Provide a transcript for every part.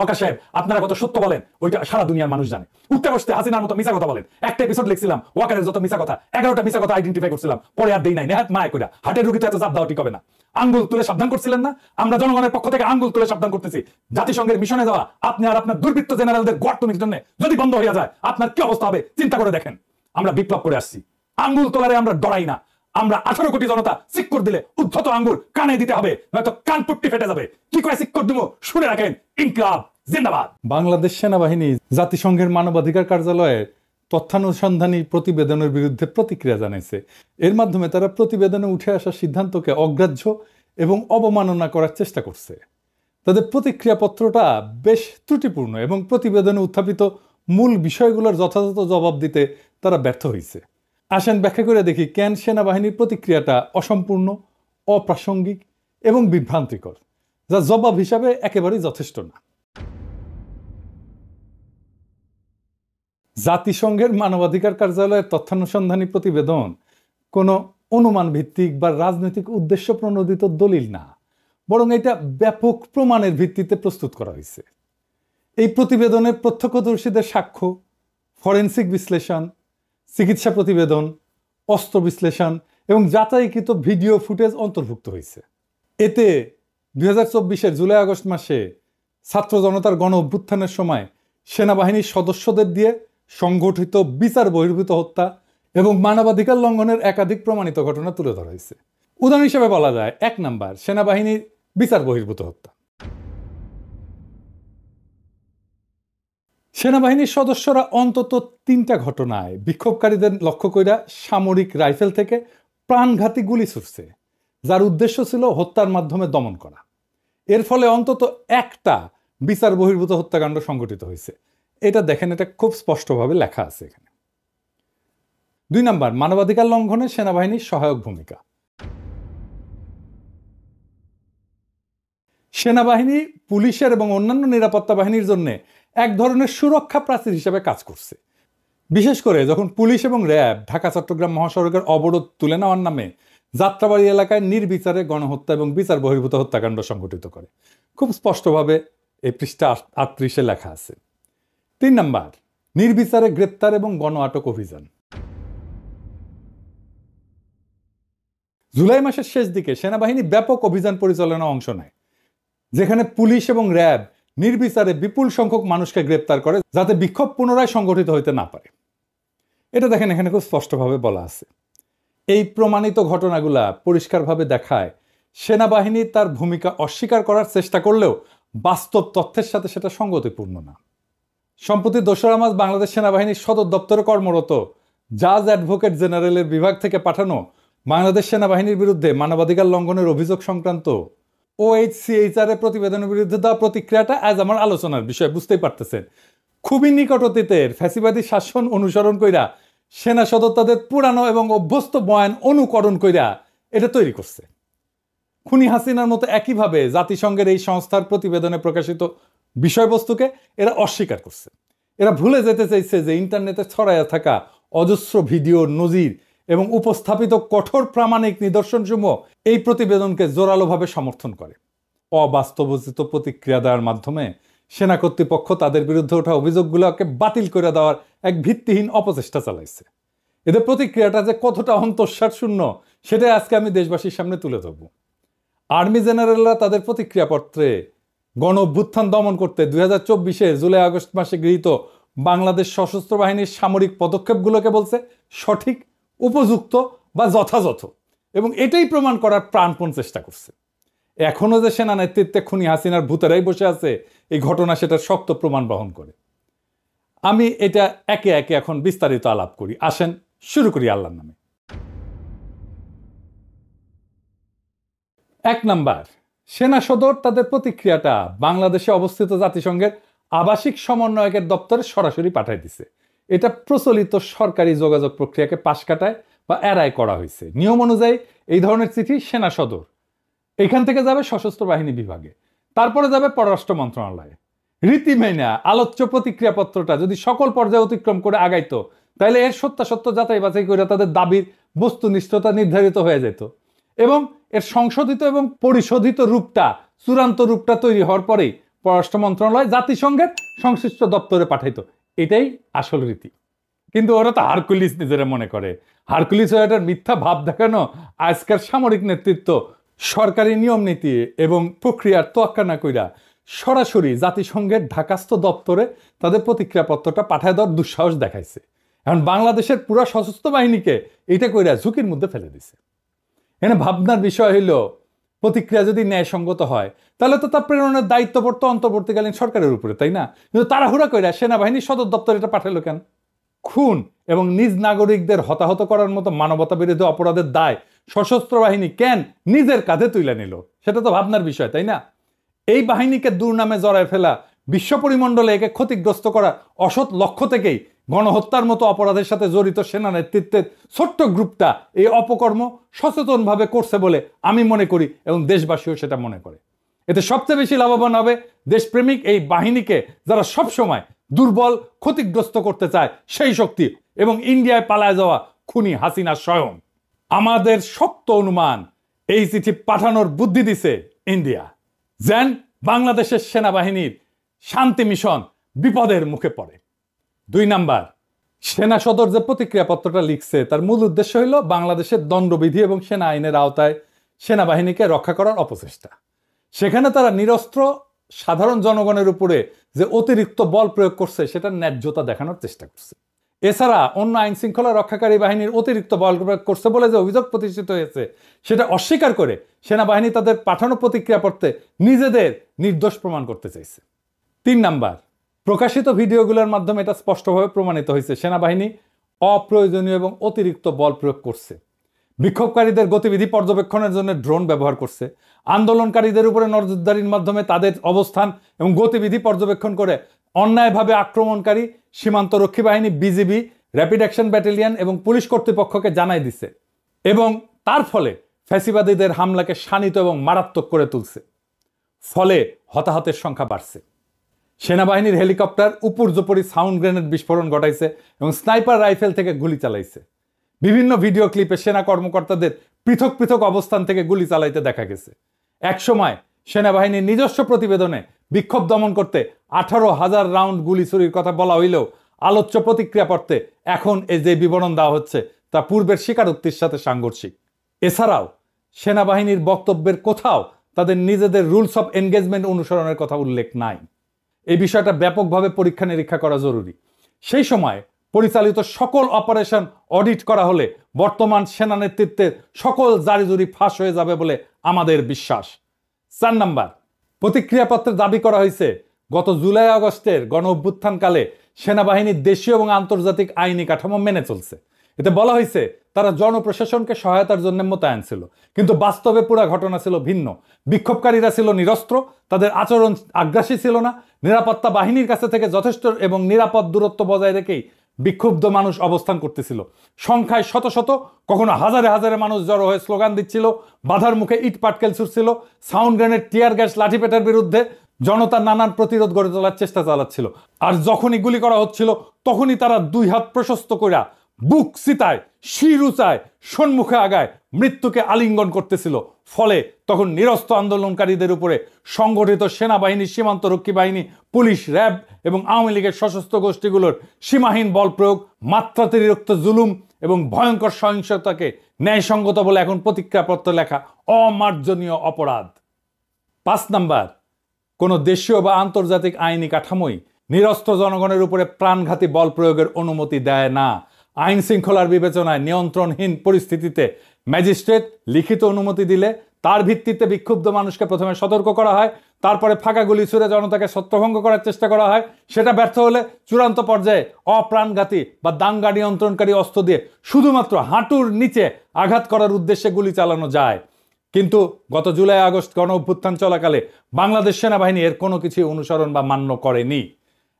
ওয়াকার সাহেব আপনারা কত সত্য বলেন ওইটা সারা দুনিয়ার মানুষ জানে। উঠতে বসতে হাসিনার মতো মিছা কথা বলেন। একটা এপিসোড লিখছিলাম ওয়াকারের যত মিছা কথা, 11টা মিছা কথা আইডেন্টিফাই করছিলাম, পরে আর দেই নাই। নেহাত মায় কইরা হাটের রুগীতে এত চাপ দেওয়া ঠিক হবে না। আঙ্গুল তুলে সাবধান করছিলেন না? আমরা জনগণের পক্ষ থেকে আঙ্গুল তুলে সাবধান করতেছি। জাতিসংঘের মিশনে যাওয়া আপনি আর আপনার দুর্বৃত্ত জেনারেলদের গর্তনির জন্য যদি বন্ধ হয়ে যায় আপনার কি অবস্থা হবে চিন্তা করে দেখেন। আমরা বিপ্লব করে আসছি, আঙ্গুল তোলারে আমরা ডরাই না। আমরা 18 কোটি জনতা সিক্কর দিলে উদ্ধত আঙ্গুল কানে দিতে হবে, নয়তো কান পুট্টি ফেটে যাবে। কি করে সিক্কর দিব শুনে রাখেন। ইনকিলাব জিন্দাবাদ। বাংলাদেশ সেনাবাহিনী জাতিসংঘের মানবাধিকার কার্যালয়ের তথ্যানুসন্ধানী প্রতিবেদনের বিরুদ্ধে প্রতিক্রিয়া জানাইছে। এর মাধ্যমে তারা প্রতিবেদনে উঠে আসা সিদ্ধান্তকে অগ্রাহ্য এবং অবমাননা করার চেষ্টা করছে। তাদের প্রতিক্রিয়াপত্রটা বেশ ত্রুটিপূর্ণ এবং প্রতিবেদনে উত্থাপিত মূল বিষয়গুলোর যথাযথ জবাব দিতে তারা ব্যর্থ হয়েছে। আসেন ব্যাখ্যা করে দেখি কেন সেনাবাহিনীর প্রতিক্রিয়াটা অসম্পূর্ণ, অপ্রাসঙ্গিক এবং বিভ্রান্তিকর, যা জবাব হিসাবে একেবারেই যথেষ্ট না। জাতিসংঘের মানবাধিকার কার্যালয়ের তথ্যানুসন্ধানী প্রতিবেদন কোনো অনুমান ভিত্তিক বা রাজনৈতিক উদ্দেশ্য প্রণোদিত দলিল না, বরং এটা ব্যাপক প্রমাণের ভিত্তিতে প্রস্তুত করা হয়েছে। এই প্রতিবেদনের প্রত্যক্ষদর্শীদের সাক্ষ্য, ফরেনসিক বিশ্লেষণ, চিকিৎসা প্রতিবেদন, অস্ত্র বিশ্লেষণ এবং যাচাইকৃত ভিডিও ফুটেজ অন্তর্ভুক্ত হয়েছে। এতে 2024-এর জুলাই আগস্ট মাসে ছাত্র জনতার গণ অভ্যুত্থানের সময় সেনাবাহিনীর সদস্যদের দিয়ে সংগঠিত বিচার বহির্ভূত হত্যা এবং মানবাধিকার লঙ্ঘনের একাধিক প্রমাণিত ঘটনা তুলে ধরা হয়েছে। উদাহরণ হিসেবে বলা যায়, 1 নাম্বার, সেনাবাহিনীর বিচার বহির্ভূত হত্যা। সেনাবাহিনীর সদস্যরা অন্তত 3টা ঘটনায় বিক্ষোভকারীদের লক্ষ্য কইরা সামরিক রাইফেল থেকে প্রাণঘাতী গুলি ছুড়ছে, যার উদ্দেশ্য ছিল হত্যার মাধ্যমে দমন করা। এর ফলে অন্তত একটা বিচার বহির্ভূত হত্যাকাণ্ড সংঘটিত হয়েছে। এটা দেখেন, এটা খুব স্পষ্টভাবে লেখা আছে এখানে। 2 নাম্বার, মানবাধিকার লঙ্ঘনে সেনাবাহিনীর সহায়ক ভূমিকা। সেনাবাহিনী পুলিশের এবং অন্যান্য নিরাপত্তা বাহিনীর জন্য এক ধরনের সুরক্ষা প্রাচীর হিসেবে কাজ করছে। বিশেষ করে যখন পুলিশ এবং র্যাব ঢাকা চট্টগ্রাম মহাসড়কের অবরোধ তুলে নেওয়ার নামে যাত্রাবাড়ি এলাকায় নির্বিচারে গণহত্যা এবং বিচার বহির্ভূত হত্যাকাণ্ড সংঘটিত করে। খুব স্পষ্টভাবে এই পৃষ্ঠা 38-এ লেখা আছে। 3 নাম্বার, নির্বিচারে গ্রেপ্তার এবং গণ আটক অভিযান। জুলাই মাসের শেষ দিকে সেনাবাহিনী ব্যাপক অভিযান পরিচালনা অংশ নেয়, যেখানে পুলিশ এবং র্যাব নির্বিচারে বিপুল সংখ্যক মানুষকে গ্রেপ্তার করে, যাতে বিক্ষোভ পুনরায় সংগঠিত হইতে না পারে। এটা দেখেন, এখানে খুব স্পষ্টভাবে বলা আছে। এই প্রমাণিত ঘটনাগুলা পরিষ্কারভাবে দেখায় সেনাবাহিনী তার ভূমিকা অস্বীকার করার চেষ্টা করলেও বাস্তব তথ্যের সাথে সেটা সঙ্গতিপূর্ণ না। সম্প্রতি 2রা মার্চ বাংলাদেশ সেনাবাহিনীর সদর দপ্তরে কর্মরত জাজ অ্যাডভোকেট জেনারেলের বিভাগ থেকে পাঠানো বাংলাদেশ সেনাবাহিনীর বিরুদ্ধে মানবাধিকার লঙ্ঘনের অভিযোগ সংক্রান্ত OHCHR এর প্রতিবেদনের বিরুদ্ধে দেওয়া প্রতিক্রিয়াটা আজ আমার আলোচনার বিষয়, বুঝতেই পারতেছেন। খুবই নিকট অতীতের ফ্যাসিবাদী শাসন অনুসরণ কইরা সেনা সদর তাদের পুরানো এবং অভ্যস্ত বয়ান অনুকরণ কইরা এটা তৈরি করছে। খুনি হাসিনার মতো একইভাবে জাতিসংঘের এই সংস্থার প্রতিবেদনে প্রকাশিত বিষয়বস্তুকে এরা অস্বীকার করছে। এরা ভুলে যেতে চাইছে যে ইন্টারনেটে ছড়াইয়া থাকা অজস্র ভিডিও, নজির এবং উপস্থাপিত কঠোর প্রামাণিক নিদর্শনসমূহ এই প্রতিবেদনকে জোরালোভাবে সমর্থন করে। অবাস্তবোচিত প্রতিক্রিয়া দেওয়ার মাধ্যমে সেনা কর্তৃপক্ষ তাদের বিরুদ্ধে ওঠা অভিযোগগুলোকে বাতিল করে দেওয়ার এক ভিত্তিহীন অপচেষ্টা চালাইছে। এদের প্রতিক্রিয়াটা যে কতটা অন্তঃসার শূন্য সেটাই আজকে আমি দেশবাসীর সামনে তুলে ধরব। আর্মি জেনারেলরা তাদের প্রতিক্রিয়াপত্রে গণ অভ্যুত্থান দমন করতে 2024-এ জুলাই আগস্ট মাসে গৃহীত বাংলাদেশ সশস্ত্র বাহিনীর সামরিক পদক্ষেপগুলোকে বলছে সঠিক, উপযুক্ত বা যথাযথ, এবং এটাই প্রমাণ করার প্রাণপণ চেষ্টা করছে। এখনো যে সেনা নেতৃত্বে খুনি হাসিনার ভূতেরাই বসে আছে এই ঘটনা সেটার শক্ত প্রমাণ বহন করে। আমি এটা একে একে এখন বিস্তারিত আলাপ করি। আসেন শুরু করি আল্লাহর নামে। 1 নাম্বার, সেনা সদর তাদের প্রতিক্রিয়াটা বাংলাদেশে অবস্থিত জাতিসংঘের আবাসিক সমন্বয়কের দপ্তরে সরাসরি পাঠাই দিছে। এটা প্রচলিত সরকারি যোগাযোগ প্রক্রিয়াকে পাশ কাটায় বা এড়ায় করা হয়েছে। নিয়ম অনুযায়ী এই ধরনের চিঠি সেনা সদর, এখান থেকে যাবে সশস্ত্র বাহিনী বিভাগে, তারপরে যাবে পররাষ্ট্র মন্ত্রণালয়ে। রীতি মেনে আলোচ্য প্রতিক্রিয়াপত্রটা যদি সকল পর্যায়ে অতিক্রম করে আগাইতো, তাহলে এর সত্যাসত্য যাচাই বাছাই করে তাদের দাবির বস্তুনিষ্ঠতা নির্ধারিত হয়ে যেত এবং এর সংশোধিত এবং পরিশোধিত রূপটা, চূড়ান্ত রূপটা তৈরি হওয়ার পরেই পররাষ্ট্র মন্ত্রণালয় জাতিসংঘের সংশ্লিষ্ট দপ্তরে পাঠাইতো। এটাই আসল রীতি। কিন্তু ওরা তো হারকুলিস নিজেরা মনে করে। হারকুলিস হয়ে এটার মিথ্যা ভাব দেখানো আজকের সামরিক নেতৃত্ব সরকারি নিয়ম নীতি এবং প্রক্রিয়ার তোয়াক্কা না কইরা সরাসরি জাতিসংঘের ঢাকাস্থ দপ্তরে তাদের প্রতিক্রিয়াপত্রটা পাঠায় দেওয়ার দুঃসাহস দেখাইছে। এখন বাংলাদেশের পুরা সশস্ত্র বাহিনীকে এটা কইরা ঝুঁকির মধ্যে ফেলে দিছে। এখানে ভাবনার বিষয় হইল, প্রতিক্রিয়া যদি ন্যায়সঙ্গত হয় তাহলে তো তার প্রেরণের দায়িত্ব পড়তো অন্তর্বর্তীকালীন সরকারের উপরে, তাই না? কিন্তু তাড়াহুড়া কইরা সেনাবাহিনীর সদর দপ্তরে এটা পাঠালো কেন? খুন এবং নিজ নাগরিকদের হতাহত করার মতো মানবতা বিরোধী অপরাধের দায় সশস্ত্র বাহিনী কেন নিজের কাঁধে তুলে নিল? সেটা তো ভাবনার বিষয়, তাই না? এই বাহিনীকে দুর্নামে জড়ায় ফেলা, বিশ্ব পরিমণ্ডলে একে ক্ষতিগ্রস্ত করা অসৎ লক্ষ্য থেকেই গণহত্যার মতো অপরাধের সাথে জড়িত সেনা নেতৃত্বের ছোট্ট গ্রুপটা এই অপকর্ম সচেতনভাবে করছে বলে আমি মনে করি এবং দেশবাসীও সেটা মনে করে। এতে সবচেয়ে বেশি লাভবান হবে দেশপ্রেমিক এই বাহিনীকে, যারা সবসময় দুর্বল, ক্ষতিগ্রস্ত করতে চায় সেই শক্তি, এবং ইন্ডিয়ায় পালায় যাওয়া খুনি হাসিনা স্বয়ং। আমাদের শক্ত অনুমান, এই চিঠি পাঠানোর বুদ্ধি দিছে ইন্ডিয়া, যেন বাংলাদেশের সেনাবাহিনীর শান্তি মিশন বিপদের মুখে পড়ে। 2 নাম্বার, সেনা সদর যে প্রতিক্রিয়াপত্রটা লিখছে তার মূল উদ্দেশ্য হইল বাংলাদেশের দণ্ডবিধি এবং সেনা আইনের আওতায় সেনাবাহিনীকে রক্ষা করার অপচেষ্টা। সেখানে তারা নিরস্ত্র সাধারণ জনগণের উপরে যে অতিরিক্ত বল প্রয়োগ করছে সেটার ন্যায্যতা দেখানোর চেষ্টা করছে। এছাড়া অন্য আইন শৃঙ্খলা রক্ষাকারী বাহিনীর অতিরিক্ত বল প্রয়োগ করছে বলে যে অভিযোগ প্রতিষ্ঠিত হয়েছে সেটা অস্বীকার করে সেনাবাহিনী তাদের পাঠানো প্রতিক্রিয়াপত্রে নিজেদের নির্দোষ প্রমাণ করতে চাইছে। 3 নাম্বার, প্রকাশিত ভিডিওগুলোর মাধ্যমে এটা স্পষ্টভাবে প্রমাণিত হয়েছে সেনাবাহিনী অপ্রয়োজনীয় এবং অতিরিক্ত বল প্রয়োগ করছে। বিক্ষোভকারীদের গতিবিধি পর্যবেক্ষণের জন্য ড্রোন ব্যবহার করছে, আন্দোলনকারীদের উপরে নজরদারির মাধ্যমে তাদের অবস্থান এবং গতিবিধি পর্যবেক্ষণ করে অন্যায়ভাবে আক্রমণকারী সীমান্তরক্ষী বাহিনী, বিজিবি, র্যাপিড অ্যাকশন ব্যাটালিয়ন এবং পুলিশ কর্তৃপক্ষকে জানাই দিছে, এবং তার ফলে ফ্যাসিবাদীদের হামলাকে শানিত এবং মারাত্মক করে তুলছে। ফলে হতাহতের সংখ্যা বাড়ছে। সেনাবাহিনীর হেলিকপ্টার উপর্যুপরি সাউন্ড গ্রেনেড বিস্ফোরণ ঘটাইছে এবং স্নাইপার রাইফেল থেকে গুলি চালাইছে। বিভিন্ন ভিডিও ক্লিপে সেনা কর্মকর্তাদের পৃথক পৃথক অবস্থান থেকে গুলি চালাইতে দেখা গেছে। একসময় সেনাবাহিনীর নিজস্ব প্রতিবেদনে বিক্ষোভ দমন করতে 18,000 রাউন্ড গুলি ছুরির কথা বলা হইলেও আলোচ্য প্রতিক্রিয়াপত্রে এখন এই যে বিবরণ দেওয়া হচ্ছে তা পূর্বের স্বীকারোক্তির সাথে সাংঘর্ষিক। এছাড়াও সেনাবাহিনীর বক্তব্যের কোথাও তাদের নিজেদের রুলস অফ এনগেজমেন্ট অনুসরণের কথা উল্লেখ নাই। এই বিষয়টা ব্যাপকভাবে পরীক্ষা নিরীক্ষা করা জরুরি। সেই সময় পরিচালিত সকল অপারেশন অডিট করা হলে বর্তমান সেনা নেতৃত্বের সকল জারিজুরি ফাঁস হয়ে যাবে বলে আমাদের বিশ্বাস। 4 নাম্বার, প্রতিক্রিয়াপত্রে দাবি করা হয়েছে গত জুলাই আগস্টের গণ অভ্যুত্থানকালে সেনাবাহিনীর দেশীয় এবং আন্তর্জাতিক আইনি কাঠামো মেনে চলছে। এতে বলা হয়েছে তারা জনপ্রশাসনকে সহায়তার জন্য মোতায়েন ছিল, কিন্তু বাস্তবে পুরো ঘটনা ছিল ভিন্ন। বিক্ষোভকারীরা ছিল নিরস্ত্র, তাদের আচরণ আগ্রাসী ছিল না, নিরাপত্তা বাহিনীর কাছে থেকে যথেষ্ট এবং নিরাপদ দূরত্ব বজায় রেখেই বিক্ষুব্ধ মানুষ অবস্থান করতেছিল। সংখ্যায় শত শত, কখনো হাজারে হাজারে মানুষ জড়ো হয়ে স্লোগান দিচ্ছিল, বাধার মুখে ইট পাটকেল ছুটছিল, সাউন্ড গ্রেনেড, টিয়ার গ্যাস, লাঠিপেটার বিরুদ্ধে জনতা নানান প্রতিরোধ গড়ে তোলার চেষ্টা চালাচ্ছিল। আর যখনই গুলি করা হচ্ছিল তখনই তারা 2 হাত প্রশস্ত কইরা বুক চিতায়, শির উঁচায়, সম্মুখে আগায় মৃত্যুকে আলিঙ্গন করতেছিল। ফলে তখন নিরস্ত্র আন্দোলনকারীদের উপরে সংগঠিত সেনাবাহিনী, সীমান্তরক্ষী বাহিনী, পুলিশ, র্যাব এবং আওয়ামী লীগের সশস্ত্র গোষ্ঠীগুলোর সীমাহীন বল প্রয়োগ, মাত্রাতিরিক্ত জুলুম এবং ভয়ঙ্কর সহিংসতাকে ন্যায়সঙ্গত বলে এখন প্রতিক্রিয়াপত্র লেখা অমার্জনীয় অপরাধ। 5 নাম্বার, কোনো দেশীয় বা আন্তর্জাতিক আইনি কাঠামোই নিরস্ত্র জনগণের উপরে প্রাণঘাতী বল প্রয়োগের অনুমতি দেয় না। আইন শৃঙ্খলার বিবেচনায় নিয়ন্ত্রণহীন পরিস্থিতিতে ম্যাজিস্ট্রেট লিখিত অনুমতি দিলে তার ভিত্তিতে বিক্ষুব্ধ মানুষকে প্রথমে সতর্ক করা হয়, তারপরে ফাঁকা গুলি ছুড়ে জনতাকে ছত্রভঙ্গ করার চেষ্টা করা হয়। সেটা ব্যর্থ হলে চূড়ান্ত পর্যায়ে অপ্রাণঘাতী বা দাঙ্গা নিয়ন্ত্রণকারী অস্ত্র দিয়ে শুধুমাত্র হাঁটুর নিচে আঘাত করার উদ্দেশ্যে গুলি চালানো যায়। কিন্তু গত জুলাই আগস্ট গণ অভ্যুত্থান চলাকালে বাংলাদেশ সেনাবাহিনী এর কোনো কিছুই অনুসরণ বা মান্য করেনি।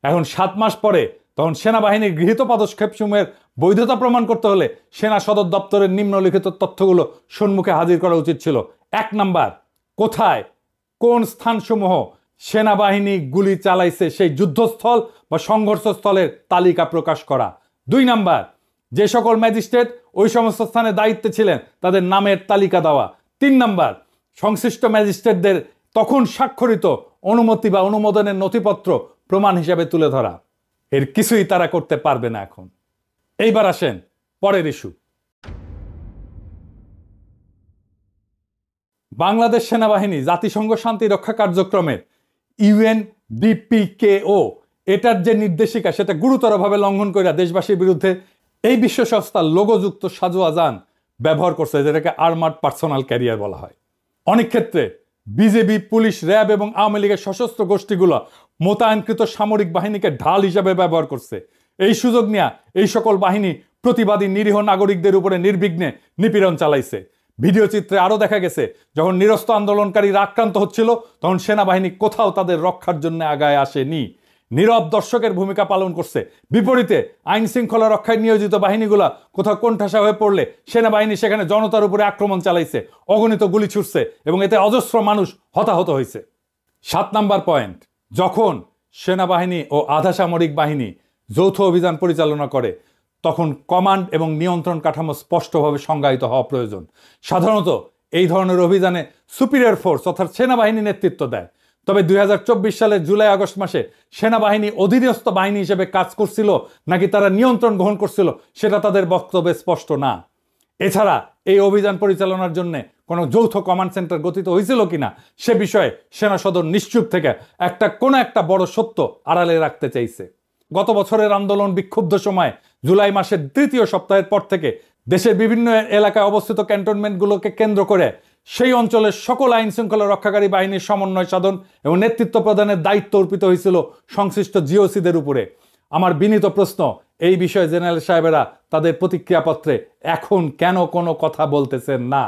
এখন 7 মাস পরে তখন সেনাবাহিনীর গৃহীত পদক্ষেপসমূহের বৈধতা প্রমাণ করতে হলে সেনা সদর দপ্তরের নিম্নলিখিত তথ্যগুলো সম্মুখে হাজির করা উচিত ছিল। 1 নাম্বার, কোথায় কোন স্থানসমূহ সেনাবাহিনী গুলি চালাইছে সেই যুদ্ধস্থল বা সংঘর্ষস্থলের তালিকা প্রকাশ করা। 2 নাম্বার, যে সকল ম্যাজিস্ট্রেট ওই সমস্ত স্থানে দায়িত্বে ছিলেন তাদের নামের তালিকা দেওয়া। 3 নাম্বার, সংশ্লিষ্ট ম্যাজিস্ট্রেটদের তখন স্বাক্ষরিত অনুমতি বা অনুমোদনের নথিপত্র প্রমাণ হিসাবে তুলে ধরা। এর কিছুই তারা করতে পারবে না এখন। এইবার আসেন পরের ইস্যু। বাংলাদেশ সেনাবাহিনী জাতিসংঘ শান্তি রক্ষা কার্যক্রমের UNDPKO এটার যে নির্দেশিকা সেটা গুরুতরভাবে লঙ্ঘন করে দেশবাসীর বিরুদ্ধে এই বিশ্ব সংস্থার লোগোযুক্ত সাজোয়া যান ব্যবহার করছে, যেটাকে আর্মার্ড পার্সোনাল ক্যারিয়ার বলা হয়। অনেক ক্ষেত্রে বিজেপি, পুলিশ, র্যাব এবং আওয়ামী লীগের সশস্ত্র গোষ্ঠীগুলো মোতায়েনকৃত সামরিক বাহিনীকে ঢাল হিসাবে ব্যবহার করছে। এই সুযোগ নিয়ে এই সকল বাহিনী প্রতিবাদী নিরীহ নাগরিকদের উপরে নির্বিঘ্নে নিপীড়ন চালাইছে। ভিডিও চিত্রে আরো দেখা গেছে, যখন নিরস্ত আন্দোলনকারীরা আক্রান্ত হচ্ছিল তখন সেনাবাহিনী কোথাও তাদের রক্ষার জন্য আগায় আসেনি, নীরব দর্শকের ভূমিকা পালন করছে। বিপরীতে আইন শৃঙ্খলা রক্ষায় নিয়োজিত বাহিনীগুলা কোথাও কোণঠাসা হয়ে পড়লে সেনাবাহিনী সেখানে জনতার উপরে আক্রমণ চালাইছে, অগণিত গুলি ছুটছে এবং এতে অজস্র মানুষ হতাহত হয়েছে। 7 নাম্বার পয়েন্ট, যখন সেনাবাহিনী ও আধা সামরিক বাহিনী যৌথ অভিযান পরিচালনা করে তখন কমান্ড এবং নিয়ন্ত্রণ কাঠামো স্পষ্টভাবে সংজ্ঞায়িত হওয়া প্রয়োজন। সাধারণত এই ধরনের অভিযানে সুপিরিয়র ফোর্স অর্থাৎ সেনাবাহিনী নেতৃত্ব দেয়। তবে 2024 সালের জুলাই আগস্ট মাসে সেনাবাহিনী অধীনস্থ বাহিনী হিসেবে কাজ করছিল নাকি তারা নিয়ন্ত্রণ গ্রহণ করছিল সেটা তাদের বক্তব্যে স্পষ্ট না। এছাড়া এই অভিযান পরিচালনার জন্য কোনো যৌথ কমান্ড সেন্টার গঠিত হয়েছিল কিনা সে বিষয়ে সেনা সদর নিশ্চুপ থেকে কোনো একটা বড় সত্য আড়ালে রাখতে চাইছে। গত বছরের আন্দোলন বিক্ষুব্ধ সময় জুলাই মাসের 3য় সপ্তাহের পর থেকে দেশের বিভিন্ন এলাকায় অবস্থিত ক্যান্টনমেন্টগুলোকে কেন্দ্র করে সেই অঞ্চলের সকল আইন শৃঙ্খলা রক্ষাকারী বাহিনীর সমন্বয় সাধন এবং নেতৃত্ব প্রদানের দায়িত্ব অর্পিত হয়েছিল সংশ্লিষ্ট জিওসিদের উপরে। আমার বিনীত প্রশ্ন, এই বিষয়ে জেনারেল সাহেবেরা তাদের প্রতিক্রিয়াপত্রে এখন কেন কোনো কথা বলতেছেন না?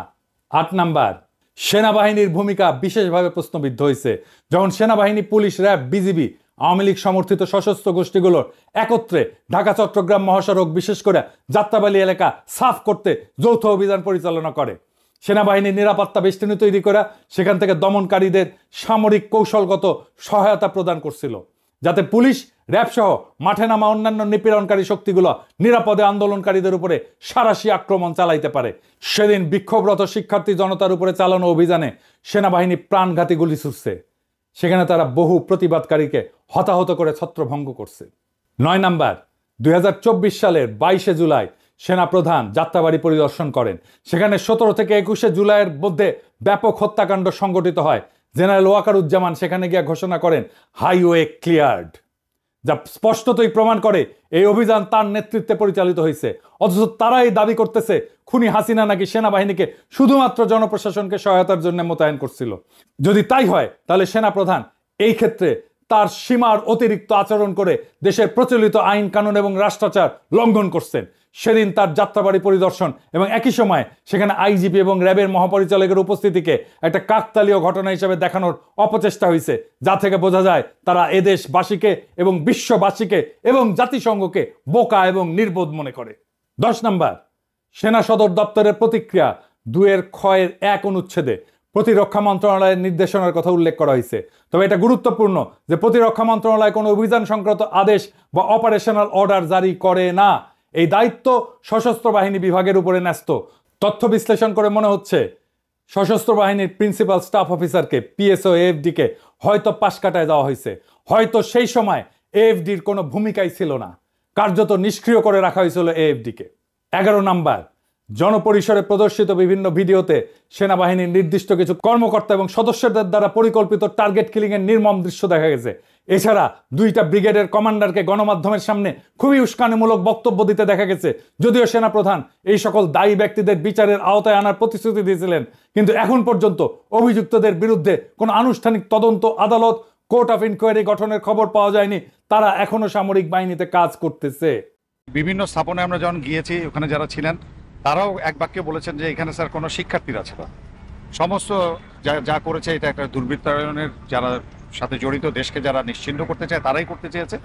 8 নাম্বার, সেনাবাহিনীর ভূমিকা বিশেষভাবে প্রশ্নবিদ্ধ হয়েছে যখন সেনাবাহিনী, police, RAB, BGB, Awami League সমর্থিত সশস্ত্র গোষ্ঠীগুলোর একত্রে ঢাকা চট্টগ্রাম মহাসড়ক বিশেষ করে যাত্রাবাড়ি এলাকা সাফ করতে যৌথ অভিযান পরিচালনা করে। সেনাবাহিনীর নিরাপত্তা বেষ্টনী তৈরি করা সেখান থেকে দমনকারীদের সামরিক কৌশলগত সহায়তা প্রদান করছিল, যাতে পুলিশ, র্যাব সহ মাঠে নামা অন্যান্য নিপীড়নকারী শক্তিগুলো নিরাপদে আন্দোলনকারীদের উপরে সাঁড়াশি আক্রমণ চালাইতে পারে। সেদিন বিক্ষোভরত শিক্ষার্থী জনতার উপরে চালানো অভিযানে সেনাবাহিনী প্রাণঘাতী গুলি ছুড়ছে, সেখানে তারা বহু প্রতিবাদকারীকে হতাহত করে ছত্রভঙ্গ করছে। 9 নাম্বার, 2024 সালের 22 জুলাই সেনাপ্রধান যাত্রাবাড়ি পরিদর্শন করেন। সেখানে 17 থেকে 21 জুলাইয়ের মধ্যে ব্যাপক হত্যাকাণ্ড সংঘটিত হয়। জেনারেল ওয়াকারুজ্জামান সেখানে গিয়ে ঘোষণা করেন হাইওয়ে ক্লিয়ার্ড, যা স্পষ্টতই প্রমাণ করে এই অভিযান তার নেতৃত্বে পরিচালিত হয়েছে। অথচ তারাই দাবি করতেছে খুনি হাসিনা নাকি সেনাবাহিনীকে শুধুমাত্র জনপ্রশাসনকে সহায়তার জন্য মোতায়েন করছিল। যদি তাই হয় তাহলে সেনাপ্রধান এই ক্ষেত্রে তার সীমার অতিরিক্ত আচরণ করে দেশের প্রচলিত আইন কানুন এবং রাষ্ট্রাচার লঙ্ঘন করছেন। সেদিন তার যাত্রাবাড়ি পরিদর্শন এবং একই সময় সেখানে আইজিপি এবং র্যাবের মহাপরিচালকের উপস্থিতিকে একটা কাকতালীয় ঘটনা হিসেবে দেখানোর অপচেষ্টা হয়েছে, যা থেকে বোঝা যায় তারা এদেশবাসীকে এবং বিশ্ববাসীকে এবং জাতিসংঘকে বোকা এবং নির্বোধ মনে করে। 10 নাম্বার, সেনা সদর দপ্তরের প্রতিক্রিয়া 2-1 অনুচ্ছেদে প্রতিরক্ষা মন্ত্রণালয়ের নির্দেশনার কথা উল্লেখ করা হয়েছে। তবে এটা গুরুত্বপূর্ণ যে প্রতিরক্ষা মন্ত্রণালয় কোনো অভিযান সংক্রান্ত আদেশ বা অপারেশনাল অর্ডার জারি করে না। এই দায়িত্ব সশস্ত্র বাহিনী বিভাগের উপরে ন্যস্ত। তথ্য বিশ্লেষণ করে মনে হচ্ছে সশস্ত্র বাহিনীর প্রিন্সিপাল স্টাফ অফিসারকে, পিএসও, এএফডিকে হয়তো পাশ কাটায় দেওয়া হয়েছে। হয়তো সেই সময় এএফডির কোনো ভূমিকাই ছিল না, কার্যত নিষ্ক্রিয় করে রাখা হয়েছিল এএফডিকে। 11 নাম্বার, জনপরিসরে প্রদর্শিত বিভিন্ন ভিডিওতে সেনাবাহিনীর নির্দিষ্ট কিছু কর্মকর্তা এবং সদস্যদের দ্বারা পরিকল্পিত টার্গেট কিলিং এর নির্মম দৃশ্য দেখা গেছে। এছাড়া 2টা ব্রিগেডের কমান্ডারকে গণমাধ্যমের সামনে খুবই উস্কানিমূলক বক্তব্য দিতে দেখা গেছে। যদিও সেনাপ্রধান এই সকল দায়ী ব্যক্তিদের বিচারের আওতায় আনার প্রতিশ্রুতি দিয়েছিলেন, কিন্তু এখন পর্যন্ত অভিযুক্তদের বিরুদ্ধে কোনো আনুষ্ঠানিক তদন্ত, আদালত, কোর্ট অফ ইনকোয়ারি গঠনের খবর পাওয়া যায়নি। তারা এখনো সামরিক বাহিনীতে কাজ করতেছে। বিভিন্ন স্থাপনে আমরা যখন গিয়েছি, ওখানে যারা ছিলেন তারাও এক বাক্যে বলেছেন যে এখানে স্যার কোনো শিক্ষার্থীরা ছিল, সমস্ত যা করেছে এটা একটা দুর্বৃত্তায়নের যারা সাথে জড়িত, দেশকে যারা নিশ্চিহ্ন করতে চায় তারাই করতে চেয়েছে।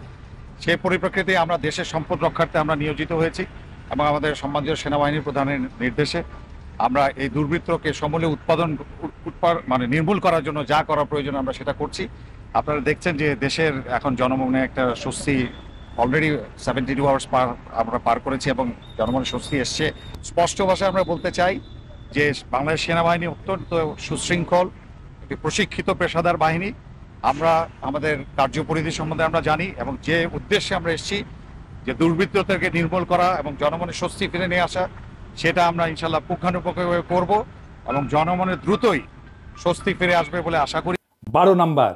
সেই পরিপ্রেক্ষিতে আমরা দেশের সম্পদ রক্ষার্থে আমরা নিয়োজিত হয়েছি এবং আমাদের সম্মানীয় সেনাবাহিনীর প্রধানের নির্দেশে আমরা এই দুর্বৃত্তকে সমূলে নির্মূল করার জন্য যা করা প্রয়োজন আমরা সেটা করছি। আপনারা দেখছেন যে দেশের এখন জনমনে একটা স্বস্তি, অলরেডি 72 আওয়ার্স আমরা পার করেছি এবং জনমনে স্বস্তি এসছে। স্পষ্ট ভাষায় আমরা বলতে চাই যে বাংলাদেশ সেনাবাহিনী অত্যন্ত সুশৃঙ্খল, একটি প্রশিক্ষিত পেশাদার বাহিনী আমরা আমাদের কার্যপরিধি সম্বন্ধে আমরা জানি এবং যে উদ্দেশ্যে আমরা এসেছি, যে দুর্বৃত্ততাকে নির্মূল করা এবং জনমনের স্বস্তি ফিরে নিয়ে আসা, সেটা আমরা ইনশাল্লাহ পুঙ্খানুপুঙ্খভাবে করব এবং জনমনের দ্রুতই স্বস্তি ফিরে আসবে বলে আশা করি। 12 নাম্বার,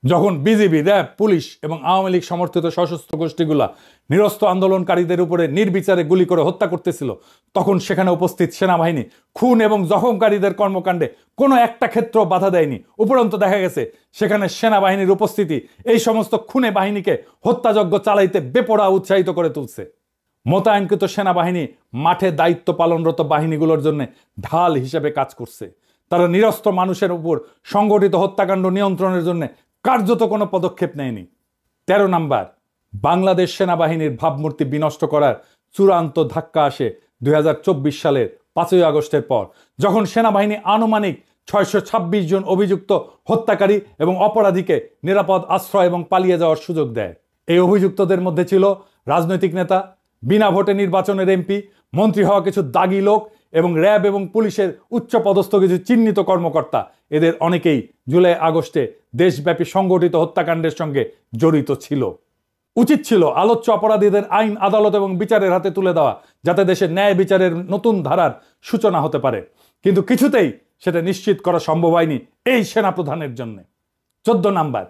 যখন বিজিবি, র্যাব, পুলিশ এবং আওয়ামী লীগ সমর্থিত সশস্ত্র গোষ্ঠীগুলা নিরস্ত্র আন্দোলনকারীদের উপরে নির্বিচারে গুলি করে হত্যা করতেছিল, তখন সেখানে উপস্থিত সেনাবাহিনী খুন এবং জখমকারীদের কর্মকাণ্ডে কোনো একটা ক্ষেত্র বাধা দেয়নি। উপরন্তু দেখা গেছে সেখানে সেনাবাহিনীর উপস্থিতি এই সমস্ত খুনে বাহিনীকে হত্যাযজ্ঞ চালাইতে বেপরোয়া উৎসাহিত করে তুলছে। মোতায়েনকৃত সেনাবাহিনী মাঠে দায়িত্ব পালনরত বাহিনীগুলোর জন্য ঢাল হিসেবে কাজ করছে। তারা নিরস্ত্র মানুষের উপর সংগঠিত হত্যাকাণ্ড নিয়ন্ত্রণের জন্য কার্যত কোনো পদক্ষেপ নেয়নি। 13 নাম্বার, বাংলাদেশ সেনাবাহিনীর ভাবমূর্তি বিনষ্ট করার চূড়ান্ত ধাক্কা আসে 2024 সালের 5ই আগস্টের পর, যখন সেনাবাহিনী আনুমানিক 626 জন অভিযুক্ত হত্যাকারী এবং অপরাধীকে নিরাপদ আশ্রয় এবং পালিয়ে যাওয়ার সুযোগ দেয়। এই অভিযুক্তদের মধ্যে ছিল রাজনৈতিক নেতা, বিনা ভোটে নির্বাচনের এমপি, মন্ত্রী হওয়া কিছু দাগী লোক এবং র্যাব এবং পুলিশের উচ্চপদস্থ কিছু চিহ্নিত কর্মকর্তা। এদের অনেকেই জুলাই আগস্টে দেশব্যাপী সংগঠিত হত্যাকাণ্ডের সঙ্গে জড়িত ছিল। উচিত ছিল আলোচ্য অপরাধীদের আইন, আদালত এবং বিচারের হাতে তুলে দেওয়া, যাতে দেশের ন্যায় বিচারের নতুন ধারার সূচনা হতে পারে, কিন্তু কিছুতেই সেটা নিশ্চিত করা সম্ভব হয়নি এই সেনাপ্রধানের জন্য। 14 নাম্বার,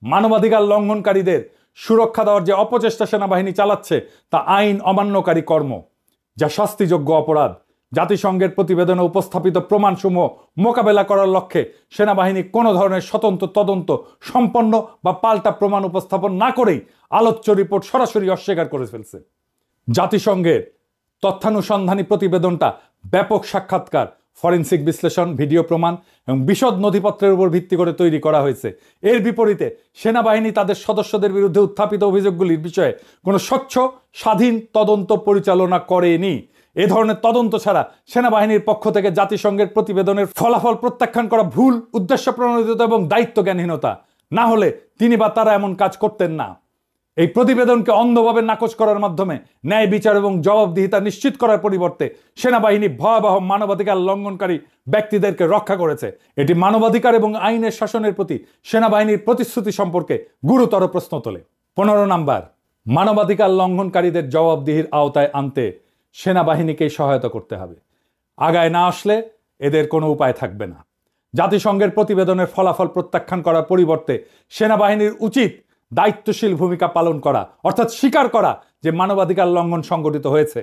মানবাধিকার লঙ্ঘনকারীদের সুরক্ষা দেওয়ার যে অপচেষ্টা সেনাবাহিনী চালাচ্ছে তা আইন অমান্যকারী কর্ম, যা শাস্তিযোগ্য অপরাধ। জাতিসংঘের প্রতিবেদনে উপস্থাপিত প্রমাণসমূহ মোকাবেলা করার লক্ষ্যে সেনাবাহিনী কোনো ধরনের স্বতন্ত্র তদন্ত সম্পন্ন বা পাল্টা প্রমাণ উপস্থাপন না করেই আলোচ্য রিপোর্ট সরাসরি অস্বীকার করে ফেলছে। জাতিসংঘের তথ্যানুসন্ধানী প্রতিবেদনটা ব্যাপক সাক্ষাৎকার, ফরেনসিক বিশ্লেষণ, ভিডিও প্রমাণ এবং বিশদ নথিপত্রের উপর ভিত্তি করে তৈরি করা হয়েছে। এর বিপরীতে সেনাবাহিনী তাদের সদস্যদের বিরুদ্ধে উত্থাপিত অভিযোগগুলির বিষয়ে কোনো স্বচ্ছ স্বাধীন তদন্ত পরিচালনা করেনি। এ ধরনের তদন্ত ছাড়া সেনাবাহিনীর পক্ষ থেকে জাতিসংঘের প্রতিবেদনের ফলাফল প্রত্যাখ্যান করা ভুল, উদ্দেশ্য প্রণোদিত এবং দায়িত্বজ্ঞানহীনতা। না হলে তিনি বা তারা এমন কাজ করতেন না। এই প্রতিবেদনকে অন্ধভাবে নাকচ করার মাধ্যমে ন্যায় বিচার এবং জবাবদিহিতা নিশ্চিত করার পরিবর্তে সেনাবাহিনী ভয়াবহ মানবাধিকার লঙ্ঘনকারী ব্যক্তিদেরকে রক্ষা করেছে। এটি মানবাধিকার এবং আইনের শাসনের প্রতি সেনাবাহিনীর প্রতিশ্রুতি সম্পর্কে গুরুতর প্রশ্ন তোলে। 15 নাম্বার, মানবাধিকার লঙ্ঘনকারীদের জবাবদিহির আওতায় আনতে সেনাবাহিনীকেই সহায়তা করতে হবে। আগায় না আসলে এদের কোনো উপায় থাকবে না। জাতিসংঘের প্রতিবেদনের ফলাফল প্রত্যাখ্যান করার পরিবর্তে সেনাবাহিনীর উচিত দায়িত্বশীল ভূমিকা পালন করা, অর্থাৎ স্বীকার করা যে মানবাধিকার লঙ্ঘন সংগঠিত হয়েছে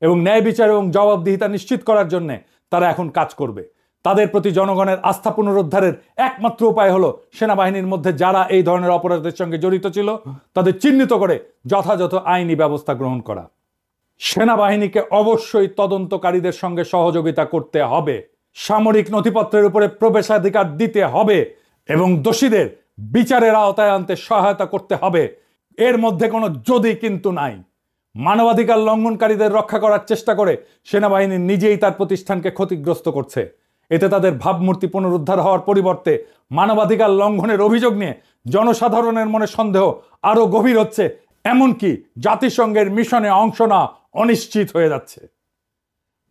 এবং ন্যায় বিচার এবং জবাবদিহিতা নিশ্চিত করার জন্য তারা এখন কাজ করবে। তাদের প্রতি জনগণের আস্থা পুনরুদ্ধারের একমাত্র উপায় হলো সেনাবাহিনীর মধ্যে যারা এই ধরনের অপরাধের সঙ্গে জড়িত ছিল তাদের চিহ্নিত করে যথাযথ আইনি ব্যবস্থা গ্রহণ করা। সেনাবাহিনীকে অবশ্যই তদন্তকারীদের সঙ্গে সহযোগিতা করতে হবে, সামরিক নথিপত্রের উপরে প্রবেশাধিকার দিতে হবে এবং দোষীদের বিচারের আওতায় আনতে সহায়তা করতে হবে। এর মধ্যে কোনো যদি কিন্তু নাই। মানবাধিকার লঙ্ঘনকারীদের রক্ষা করার চেষ্টা করে সেনাবাহিনী নিজেই তার প্রতিষ্ঠানকে ক্ষতিগ্রস্ত করছে। এতে তাদের ভাবমূর্তি পুনরুদ্ধার হওয়ার পরিবর্তে মানবাধিকার লঙ্ঘনের অভিযোগ নিয়ে জনসাধারণের মনে সন্দেহ আরো গভীর হচ্ছে, এমনকি জাতিসংঘের মিশনে অংশ নেওয়া অনিশ্চিত হয়ে যাচ্ছে।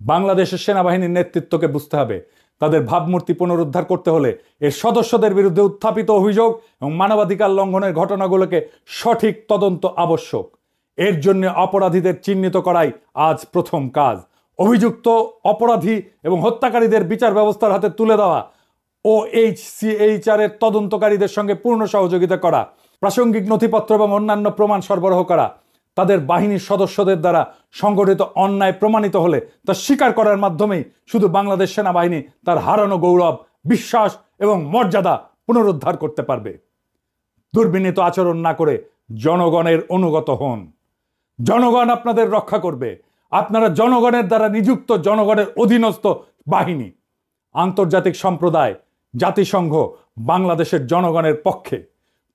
বাংলাদেশের সেনাবাহিনীর নেতৃত্বকে বুঝতে হবে, তাদের ভাবমূর্তি পুনরুদ্ধার করতে হলে এর সদস্যদের বিরুদ্ধে উত্থাপিত অভিযোগ এবং মানবাধিকার লঙ্ঘনের ঘটনাগুলোকে সঠিক তদন্ত আবশ্যক। এর জন্য অপরাধীদের চিহ্নিত করাই আজ প্রথম কাজ। অভিযুক্ত অপরাধী এবং হত্যাকারীদের বিচার ব্যবস্থার হাতে তুলে দেওয়া, OHCHR এর তদন্তকারীদের সঙ্গে পূর্ণ সহযোগিতা করা, প্রাসঙ্গিক নথিপত্র এবং অন্যান্য প্রমাণ সরবরাহ করা, তাদের বাহিনীর সদস্যদের দ্বারা সংগঠিত অন্যায় প্রমাণিত হলে তা স্বীকার করার মাধ্যমেই শুধু বাংলাদেশ সেনাবাহিনী তার হারানো গৌরব, বিশ্বাস এবং মর্যাদা পুনরুদ্ধার করতে পারবে। দুর্বিনীত আচরণ না করে জনগণের অনুগত হন। জনগণ আপনাদের রক্ষা করবে। আপনারা জনগণের দ্বারা নিযুক্ত, জনগণের অধীনস্থ বাহিনী। আন্তর্জাতিক সম্প্রদায়, জাতিসংঘ বাংলাদেশের জনগণের পক্ষে।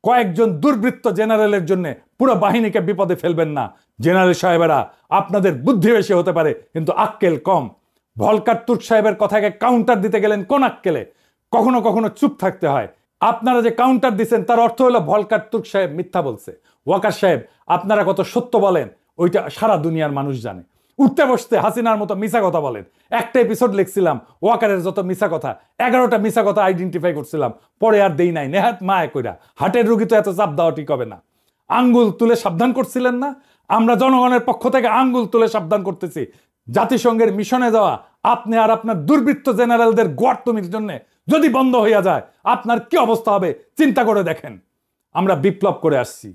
কয়েকজন দুর্বৃত্ত জেনারেলের জন্য পুরো বাহিনীকে বিপদে ফেলবেন না। জেনারেল সাহেবেরা, আপনাদের বুদ্ধি বেশি হতে পারে কিন্তু আক্কেল কম। ভলকার তুর্ক সাহেবের কথাকে কাউন্টার দিতে গেলেন কোন আক্কেলে? কখনো কখনো চুপ থাকতে হয়। আপনারা যে কাউন্টার দিচ্ছেন তার অর্থ হলো ভলকার তুর্ক সাহেব মিথ্যা বলছে। ওয়াকার সাহেব, আপনারা কত সত্য বলেন ওইটা সারা দুনিয়ার মানুষ জানে। উঠতে বসতে হাসিনার মতো মিছা কথা বলেন। একটা এপিসোড লিখছিলাম ওয়াকারের যত মিছা কথা, 11টা মিছা কথা আইডেন্টিফাই করছিলাম, পরে আর দেই নাই। নেহাত মায়া কইরা, হার্টের রুগী তো এত চাপ দেওয়া ঠিক হবে না। আঙ্গুল তুলে সাবধান করছিলেন না? আমরা জনগণের পক্ষ থেকে আঙ্গুল তুলে সাবধান করতেছি। জাতিসংঘের মিশনে যাওয়া আপনি আর আপনার দুর্বৃত্ত জেনারেলদের গোয়ার্তমির জন্য যদি বন্ধ হইয়া যায়, আপনার কি অবস্থা হবে চিন্তা করে দেখেন। আমরা বিপ্লব করে আসছি,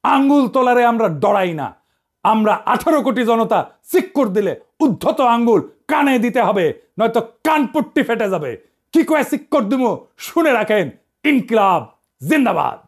আঙ্গুল তোলারে আমরা ডরাই না। আমরা 18 কোটি জনতা সিক্কর দিলে উদ্ধত আঙ্গুল কানে দিতে হবে, নয়তো কানপট্টি ফেটে যাবে। কি কয়ে সিক্কর দিমু শুনে রাখেন। ইনকিলাব জিন্দাবাদ।